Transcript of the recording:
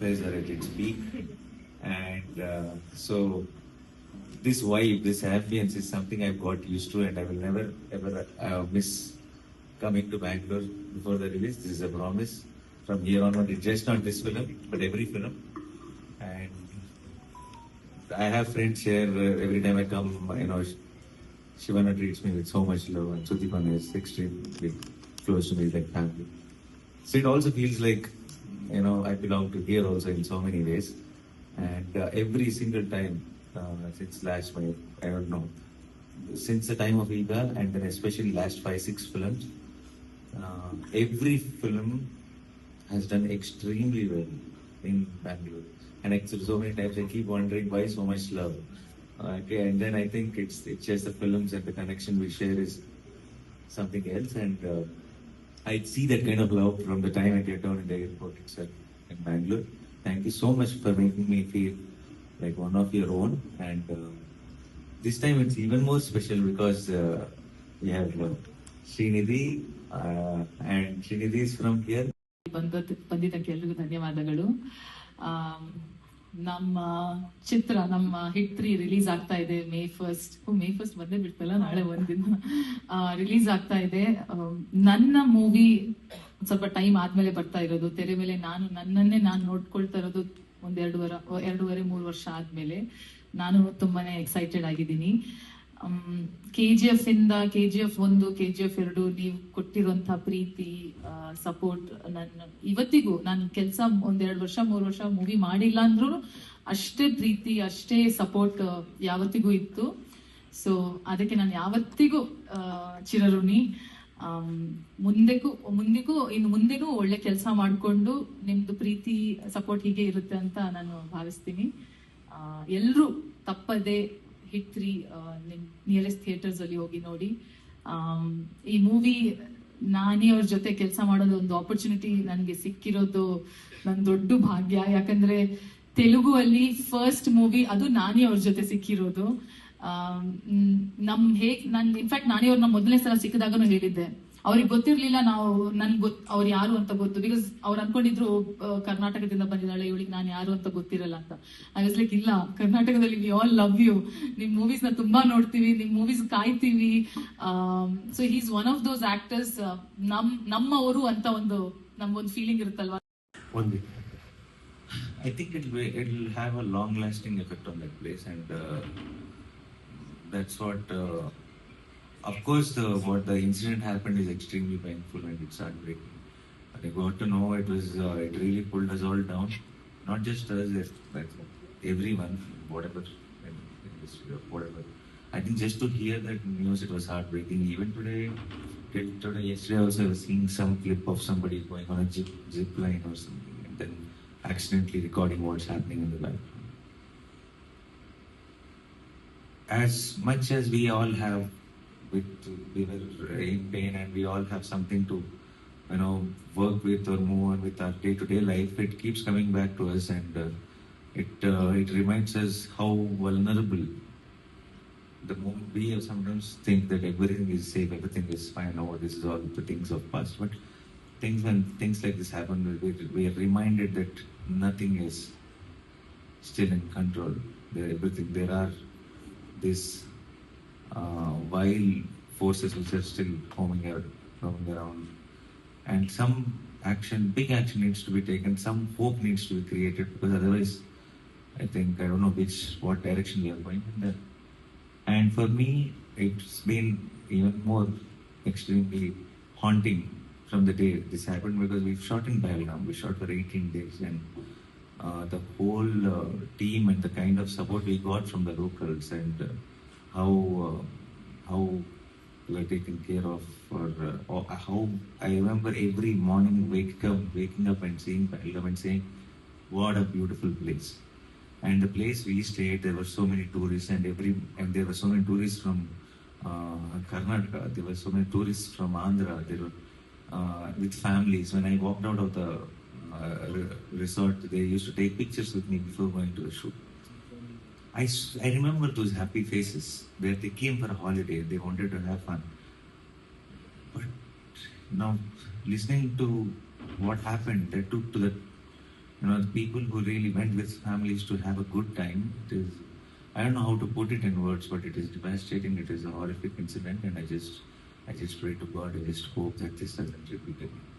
Pleasure at its peak, and so this vibe, this ambience is something I've got used to, and I will never ever miss coming to Bangalore before the release. This is a promise. From here onward, it's just not this film, but every film. And I have friends here. Every time I come, Shivana treats me with so much love, and Sudipan is extremely close to me, like family. So it also feels like, I belong to here also in so many ways. And every single time since last my, I don't know, since the time of Ida, and then especially last 5-6 films, every film has done extremely well in Bangalore. And actually, so many times I keep wondering why so much love. Okay, and then I think it's just the films and the connection we share is something else. And I see that kind of love from the time I get down in the airport itself in Bangalore. Thank you so much for making me feel like one of your own. And this time it's even more special because we have Srinidhi, and Srinidhi is from here. ಬಂದಿದ್ದಕ್ಕೆ ಎಲ್ರಿಗೂ ಧನ್ಯವಾದಗಳು. ನಮ್ಮ ಚಿತ್ರ, ನಮ್ಮ hit 3 release ಆಗ್ತಾ ಇದೆ May 1st ಬಂದೇ ಬಿಡ್ತಲ್ಲ, ನಾಳೆ ಒಂದಿನ ರಿಲೀಸ್ ಆಗ್ತಾ ಇದೆ. ನನ್ನ ಮೂವಿ ಸ್ವಲ್ಪ ಟೈಮ್ ಆದ್ಮೇಲೆ ಬರ್ತಾ ಇರೋದು ತೆರೆ ಮೇಲೆ. ನನ್ನನ್ನೇ ನಾನು ನೋಡ್ಕೊಳ್ತಾ ಇರೋದು ಒಂದ್ 2.5-3 ವರ್ಷ ಆದ್ಮೇಲೆ. ನಾನು ತುಂಬಾನೇ ಎಕ್ಸೈಟೆಡ್ ಆಗಿದ್ದೀನಿ. KGF ಇಂದ KGF 1, KGF 2 ನೀವು ಕೊಟ್ಟಿರುವಂತಹ ಪ್ರೀತಿ, ಸಪೋರ್ಟ್, ಇವತ್ತಿಗೂ ನಾನು ಕೆಲಸ 1-2 ವರ್ಷ 3 ವರ್ಷ ಮೂವಿ ಮಾಡಿಲ್ಲ ಅಂದ್ರೂ ಅಷ್ಟೇ ಪ್ರೀತಿ, ಅಷ್ಟೇ ಸಪೋರ್ಟ್ ಯಾವತ್ತಿಗೂ ಇತ್ತು. ಸೊ ಅದಕ್ಕೆ ನಾನು ಯಾವತ್ತಿಗೂ ಚಿರಋಣಿ. ಮುಂದೆಗೂ ಒಳ್ಳೆ ಕೆಲಸ ಮಾಡಿಕೊಂಡು ನಿಮ್ದು ಪ್ರೀತಿ ಸಪೋರ್ಟ್ ಹೀಗೆ ಇರುತ್ತೆ ಅಂತ ನಾನು ಭಾವಿಸ್ತೀನಿ. ಎಲ್ರೂ ತಪ್ಪದೆ ಹಿಟ್ 3 ನಿಮ್ ನಿಯರೆಸ್ಟ್ ಥಿಯೇಟರ್ಸ್ ಅಲ್ಲಿ ಹೋಗಿ ನೋಡಿ. ಈ ಮೂವಿ ನಾನಿ ಅವ್ರ ಜೊತೆ ಕೆಲಸ ಮಾಡೋದು ಒಂದು ಆಪರ್ಚುನಿಟಿ ನನಗೆ ಸಿಕ್ಕಿರೋದು ನನ್ನ ದೊಡ್ಡ ಭಾಗ್ಯ. ಯಾಕಂದ್ರೆ ತೆಲುಗು ಅಲ್ಲಿ ಫಸ್ಟ್ ಮೂವಿ ಅದು ನಾನಿ ಅವ್ರ ಜೊತೆ ಸಿಕ್ಕಿರೋದು. ನಾನು ಇನ್ಫ್ಯಾಕ್ಟ್ ನಾನಿ ಅವ್ರನ್ನ ಮೊದಲನೇ ಸಲ ಸಿಕ್ಕಿದಾಗನು ಹೇಳಿದ್ದೆ, ಅವ್ರಿಗೆ ಗೊತ್ತಿರ್ಲಿಲ್ಲ ಅವ್ರು ಯಾರು ಅಂತ ಗೊತ್ತು. ಬಿಕಾಸ್ ಅವ್ರು ಅನ್ಕೊಂಡಿದ್ರು ಕರ್ನಾಟಕದಿಂದ ಬಂದಿದ್ದಾಳೆ, ಇವಳಿಗೆ ನಾನು ಯಾರು ಅಂತ ಗೊತ್ತಿರಲ್ಲ ಅಂತ. ಐ ವಾಸ್ ಲೈಕ್, ಇಲ್ಲ, ಕರ್ನಾಟಕದಲ್ಲಿ ವಿ ಆಲ್ ಲವ್ ಯು, ನಿಮ್ ಮೂವೀಸ್ ನ ತುಂಬಾ ನೋಡ್ತೀವಿ, ನಿಮ್ ಮೂವೀಸ್ ಕಾಯ್ತೀವಿ. So he's one of those actors, ನಮ್ಮವರು ಅಂತ ನಮ್ಗೊಂದು ಫೀಲಿಂಗ್ ಇರುತ್ತಲ್ವಾ. I think it'll have a long-lasting effect on that place, and that's what. Of course, what the incident happened is extremely painful and it's heartbreaking. But I got to know it really pulled us all down, not just us, but everyone, whatever, whatever. I think just to hear that news, it was heartbreaking. Even yesterday also, I was seeing some clip of somebody going on a zip line or something, and then accidentally recording what's happening in the background. As much as we all have, we were in pain and we all have something to, work with or move on with our day-to-day life, it keeps coming back to us, and it reminds us how vulnerable. The moment we sometimes think that everything is safe, everything is fine, this is all the things of past, but when things like this happen, we are reminded that nothing is still in control. Everything there are these wild forces which are still roaming around, and some big action needs to be taken. Some hope needs to be created, because otherwise, I think I don't know what direction we are going in there. And for me, it's been even more extremely haunting from the day this happened, because we shot in Belgaum. We shot for 18 days, and the whole team and the kind of support we got from the locals, and how we were taken care of, or how I remember every morning waking up and seeing Belgaum and saying, "What a beautiful place." And the place we stayed, there were so many tourists, and there were so many tourists from Karnataka. There were so many tourists from Andhra. There were with families. When I walked out of the resort, they used to take pictures with me before going to the shoot. I remember those happy faces where they came for a holiday. They wanted to have fun. But now, listening to what happened, that took to the the people who really went with families to have a good time. I don't know how to put it in words, but it is devastating. It is a horrific incident, and I just pray to God. I just hope that this doesn't repeat again.